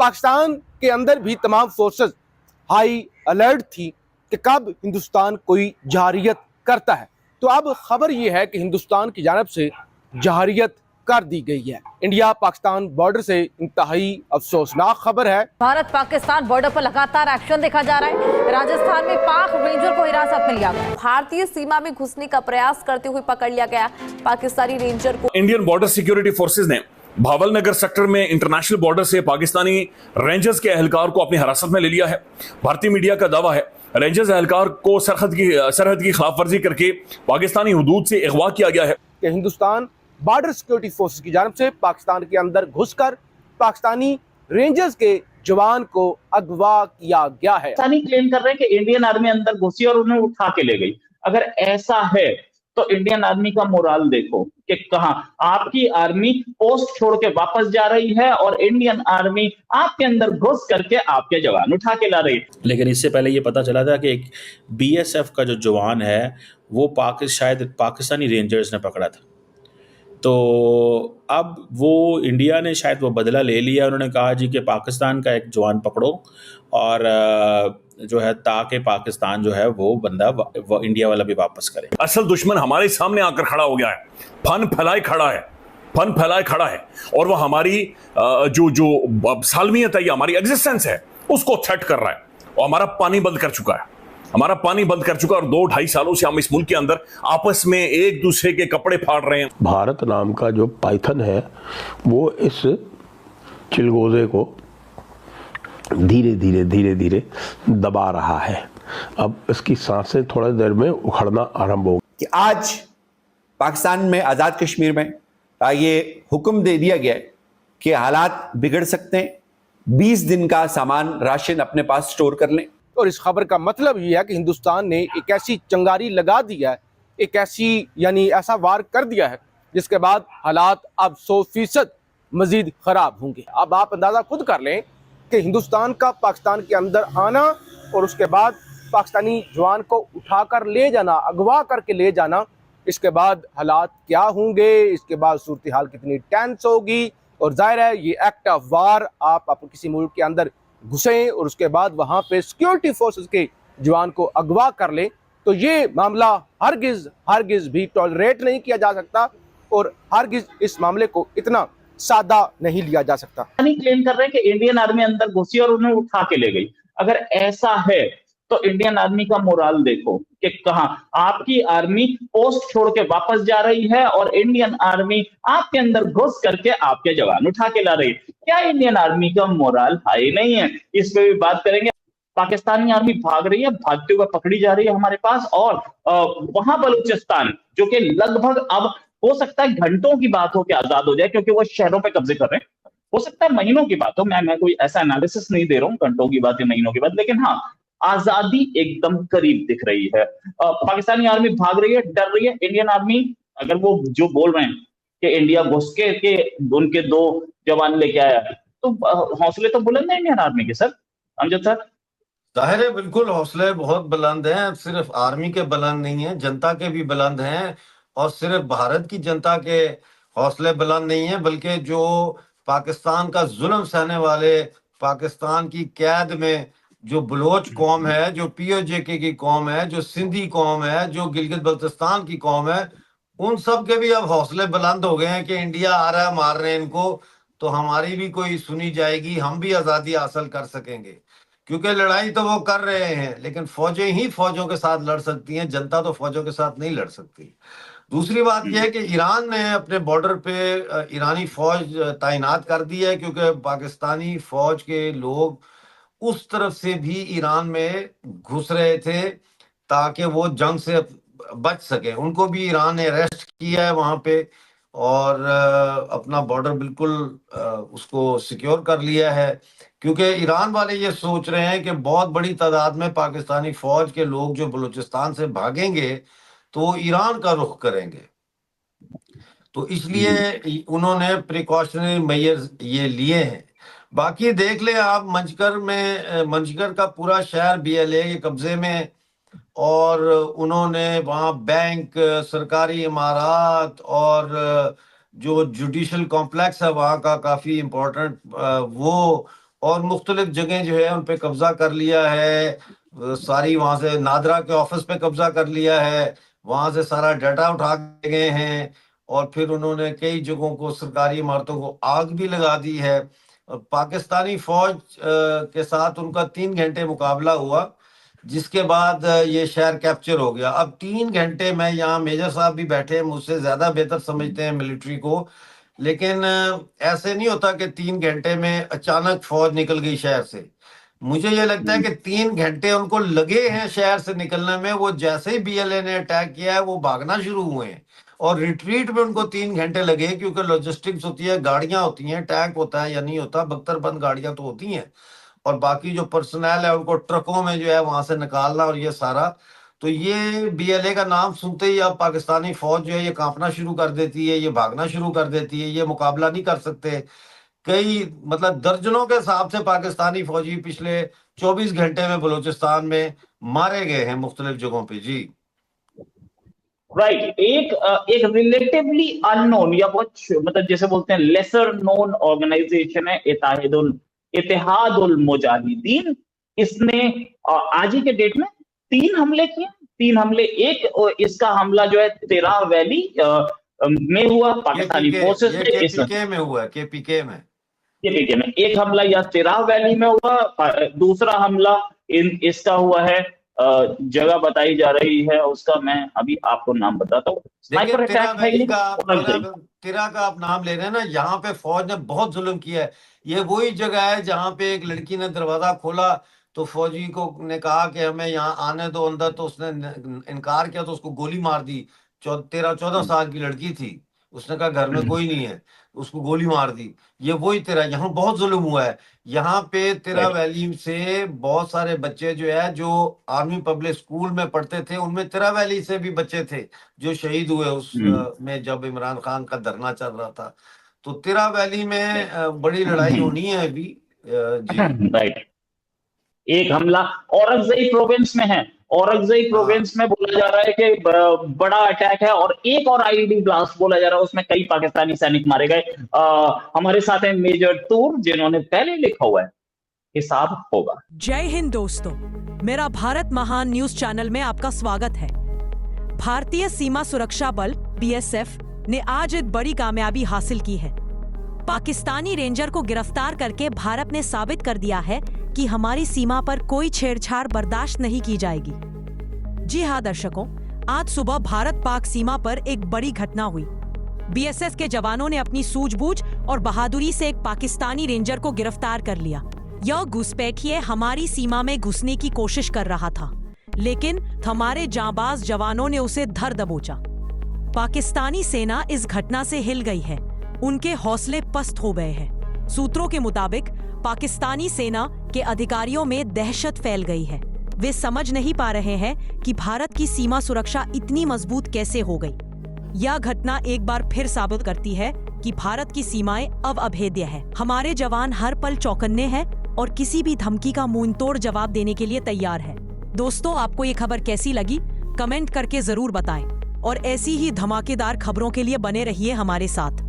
पाकिस्तान के अंदर भी तमाम फोर्सेस हाई अलर्ट थी कि कब हिंदुस्तान कोई जहारियत करता है। तो अब खबर यह है कि हिंदुस्तान की जानब से जहारियत कर दी गई है। इंडिया पाकिस्तान बॉर्डर से इंतहाई अफसोसनाक खबर है। भारत पाकिस्तान बॉर्डर पर लगातार एक्शन देखा जा रहा है। राजस्थान में पाक रेंजर को हिरासत में लिया गया। भारतीय सीमा में घुसने का प्रयास करते हुए पकड़ लिया गया पाकिस्तानी रेंजर को। इंडियन बॉर्डर सिक्योरिटी फोर्सेज ने भावल नगर सेक्टर में इंटरनेशनल बॉर्डर से पाकिस्तानी रेंजर्स के एहलकार को अपनी हिरासत में ले लिया है। भारतीय मीडिया का दावा है रेंजर्स एहलकार को सरहद की खिलाफ वर्जी करके पाकिस्तानी हुदूद से अगवा किया गया है। कि हिंदुस्तान बॉर्डर सिक्योरिटी फोर्सेस की जानब से पाकिस्तान के अंदर घुसकर पाकिस्तानी रेंजर्स के जवान को अगवा किया गया है। पाकिस्तानी क्लेम कर रहे हैं कि इंडियन आर्मी अंदर घुसी और उन्हें उठा के ले गई। अगर ऐसा है तो इंडियन आर्मी का मोराल देखो कि कहां आपकी आर्मी पोस्ट छोड़ के वापस जा रही है और इंडियन आर्मी आपके अंदर घुस करके आपके जवान उठा के ला रही है। लेकिन इससे पहले ये पता चला था कि एक बीएसएफ का जो जवान है वो शायद पाकिस्तानी रेंजर्स ने पकड़ा था। तो अब वो इंडिया ने शायद वो बदला ले लिया। उन्होंने कहा जी कि पाकिस्तान का एक जवान पकड़ो और जो है ताकि पाकिस्तान जो है वो बंदा वो इंडिया वाला भी वापस करे। असल दुश्मन हमारे सामने आकर खड़ा हो गया है, फन फैलाए खड़ा है और वो हमारी जो सालमियत है, हमारी एग्जिस्टेंस है, उसको थ्रेट कर रहा है और हमारा पानी बंद कर चुका है और 2-2.5 सालों से हम इस मुल्क के अंदर आपस में एक दूसरे के कपड़े फाड़ रहे हैं। भारत नाम का जो पाइथन है वो इस चिलगोजे को धीरे धीरे दबा रहा है। अब इसकी सांसें थोड़ी देर में उखड़ना आरंभ हो कि आज पाकिस्तान में आज़ाद कश्मीर में ये हुक्म दे दिया गया है कि हालात बिगड़ सकते हैं, 20 दिन का सामान राशन अपने पास स्टोर कर लें। और इस खबर का मतलब ये है कि हिंदुस्तान ने एक ऐसी चंगारी लगा दी है, एक ऐसी ऐसा वार कर दिया है जिसके बाद हालात अब 100% मजीद खराब होंगे। अब आप अंदाजा खुद कर लें कि हिंदुस्तान का पाकिस्तान के अंदर आना और उसके बाद पाकिस्तानी जवान को उठाकर ले जाना, अगवा करके ले जाना, इसके बाद हालात क्या होंगे, इसके बाद सूरत हाल कितनी टेंस होगी। और जाहिर है ये एक्ट ऑफ वार, आप किसी मुल्क के अंदर घुसें और उसके बाद वहाँ पे सिक्योरिटी फोर्सेस के जवान को अगवा कर लें, तो ये मामला हरगिज़ भी टॉलरेट नहीं किया जा सकता और हरगिज़ इस मामले को इतना सादा नहीं लिया जा सकता। क्लेम कर रहे हैं कि इंडियन आर्मी अंदर घुसी और उन्हें उठा के ले गई। अगर ऐसा है तो इंडियन आर्मी का मोराल देखो कि कहां आपकी आर्मी पोस्ट छोड़ के वापस जा रही है और इंडियन आर्मी आपके अंदर घुस करके आपके जवान उठा के ला रही है। क्या इंडियन आर्मी का मोराल हाई नहीं है? इस पे भी बात करेंगे। पाकिस्तानी आर्मी भाग रही है, भागते हुए पकड़ी जा रही है हमारे पास, और वहां बलूचिस्तान जो कि लगभग अब हो सकता है घंटों की बात हो कि आजाद हो जाए, क्योंकि वो शहरों पे कब्जे कर रहे हैं। हो सकता है महीनों की बात हो, मैं कोई ऐसा एनालिसिस नहीं दे रहा हूँ घंटों की बात या महीनों की बात, लेकिन हाँ आजादी एकदम करीब दिख रही है। पाकिस्तानी आर्मी भाग रही है, डर रही है। इंडियन आर्मी अगर वो जो बोल रहे हैं कि इंडिया घुस के उनके 2 जवान लेके आया, तो हौसले तो बुलंद है इंडियन आर्मी के। सर अमजद सर, जाहिर है बिल्कुल हौसले बहुत बुलंद हैं। सिर्फ आर्मी के बुलंद नहीं है, जनता के भी बुलंद हैं। और सिर्फ भारत की जनता के हौसले बुलंद नहीं है, बल्कि जो पाकिस्तान का जुल्म सहने वाले, पाकिस्तान की कैद में जो बलोच कौम है, जो पीओजेके की कौम है, जो सिंधी कौम है, जो गिलगित बल्तिस्तान की कौम है, उन सब के भी अब हौसले बुलंद हो गए हैं कि इंडिया आ रहा है, मार रहे हैं इनको, तो हमारी भी कोई सुनी जाएगी, हम भी आज़ादी हासिल कर सकेंगे। क्योंकि लड़ाई तो वो कर रहे हैं, लेकिन फौजें ही फौजों के साथ लड़ सकती हैं, जनता तो फौजों के साथ नहीं लड़ सकती। दूसरी बात यह है कि ईरान ने अपने बॉर्डर पे ईरानी फौज तैनात कर दी है, क्योंकि पाकिस्तानी फौज के लोग उस तरफ से भी ईरान में घुस रहे थे ताकि वो जंग से बच सके। उनको भी ईरान ने अरेस्ट किया है वहां पे और अपना बॉर्डर बिल्कुल उसको सिक्योर कर लिया है, क्योंकि ईरान वाले ये सोच रहे हैं कि बहुत बड़ी तादाद में पाकिस्तानी फौज के लोग जो बलूचिस्तान से भागेंगे तो ईरान का रुख करेंगे, तो इसलिए उन्होंने प्रिकॉशनरी मेजर्स ये लिए हैं। बाकी देख ले आप, मंजकर का पूरा शहर बीएलए के कब्जे में, और उन्होंने वहाँ बैंक, सरकारी इमारत और जो जुडिशल कॉम्प्लेक्स है वहाँ का काफी इम्पोर्टेंट वो और मुख्तलिफ जगह जो है उन पे कब्जा कर लिया है। सारी वहां से नादरा के ऑफिस पे कब्जा कर लिया है, वहां से सारा डाटा उठा के गए हैं और फिर उन्होंने कई जगहों को, सरकारी इमारतों को आग भी लगा दी है। पाकिस्तानी फौज के साथ उनका 3 घंटे मुकाबला हुआ, जिसके बाद ये शहर कैप्चर हो गया। अब 3 घंटे में, यहाँ मेजर साहब भी बैठे हैं, मुझसे ज्यादा बेहतर समझते हैं मिलिट्री को, लेकिन ऐसे नहीं होता कि 3 घंटे में अचानक फौज निकल गई शहर से। मुझे ये लगता है कि 3 घंटे उनको लगे हैं शहर से निकलने में। वो जैसे ही बीएलए ने अटैक किया है वो भागना शुरू हुए हैं और रिट्रीट में उनको 3 घंटे लगे, क्योंकि लॉजिस्टिक्स होती है, गाड़ियां होती हैं, टैंक होता है या नहीं होता, बख्तरबंद गाड़ियां तो होती हैं, और बाकी जो पर्सनल है उनको ट्रकों में जो है वहां से निकालना और ये सारा। तो ये बीएलए का नाम सुनते ही अब पाकिस्तानी फौज जो है ये कांपना शुरू कर देती है, ये भागना शुरू कर देती है, ये मुकाबला नहीं कर सकते। कई मतलब दर्जनों के हिसाब से पाकिस्तानी फौजी पिछले 24 घंटे में बलूचिस्तान में मारे गए हैं मुख्तलिफ जगहों पे। जी राइट। एक रिलेटिवली अननोन या बहुत मतलब जैसे बोलते हैं लेसर नोन ऑर्गेनाइजेशन है इत्तेहादुल मुजाहिदीन। इसने आज ही के डेट में 3 हमले किए। 3 हमले, एक इसका हमला जो है तिराह वैली में हुआ, पाकिस्तानी फोर्सेस ने केपीके में हुआ, केपीके में एक हमला या तिराह वैली में हुआ। दूसरा हमला इसका हुआ है, जगह बताई जा रही है उसका, मैं अभी आपको नाम बताता हूँ। तिरा का आप नाम ले रहे हैं ना, यहाँ पे फौज ने बहुत जुल्म किया है। ये वही जगह है जहाँ पे एक लड़की ने दरवाजा खोला तो फौजी को ने कहा कि हमें यहाँ आने दो अंदर, तो उसने इनकार किया तो उसको गोली मार दी। 13-14 साल की लड़की थी, उसने कहा घर में कोई नहीं है, उसको गोली मार दी। ये वही तिरा, यहाँ बहुत जुल्म हुआ है। यहाँ पे तिरा वैली से बहुत सारे बच्चे जो है जो आर्मी पब्लिक स्कूल में पढ़ते थे, उनमें तिरा वैली से भी बच्चे थे जो शहीद हुए उस में, जब इमरान खान का धरना चल रहा था। तो तिरा वैली में बड़ी लड़ाई होनी है अभी। राइट। एक हमला औरंगजेब प्रोविंस में है। औरंगजेब प्रोविंस में बोला जा रहा है कि बड़ा अटैक है, और एक और आईईडी ब्लास्ट बोला जा रहा है, उसमें कई पाकिस्तानी सैनिक मारे गए। हमारे साथ है मेजर तूर, जिन्होंने पहले लिखा हुआ है हिसाब होगा। जय हिंद दोस्तों, मेरा भारत महान न्यूज चैनल में आपका स्वागत है। भारतीय सीमा सुरक्षा बल बीएसएफ ने आज एक बड़ी कामयाबी हासिल की है। पाकिस्तानी रेंजर को गिरफ्तार करके भारत ने साबित कर दिया है कि हमारी सीमा पर कोई छेड़छाड़ बर्दाश्त नहीं की जाएगी। जी हाँ दर्शकों, आज सुबह भारत पाक सीमा पर एक बड़ी घटना हुई। बीएसएफ के जवानों ने अपनी सूझबूझ और बहादुरी से एक पाकिस्तानी रेंजर को गिरफ्तार कर लिया। यह घुसपैठिया हमारी सीमा में घुसने की कोशिश कर रहा था, लेकिन हमारे जांबाज जवानों ने उसे धर दबोचा। पाकिस्तानी सेना इस घटना से हिल गई है, उनके हौसले पस्त हो गए हैं। सूत्रों के मुताबिक पाकिस्तानी सेना के अधिकारियों में दहशत फैल गई है। वे समझ नहीं पा रहे हैं कि भारत की सीमा सुरक्षा इतनी मजबूत कैसे हो गई। यह घटना एक बार फिर साबित करती है कि भारत की सीमाएं अब अभेद्य है। हमारे जवान हर पल चौकन्ने हैं और किसी भी धमकी का मुंहतोड़ जवाब देने के लिए तैयार है। दोस्तों, आपको ये खबर कैसी लगी कमेंट करके जरूर बताएं, और ऐसी ही धमाकेदार खबरों के लिए बने रहिए हमारे साथ।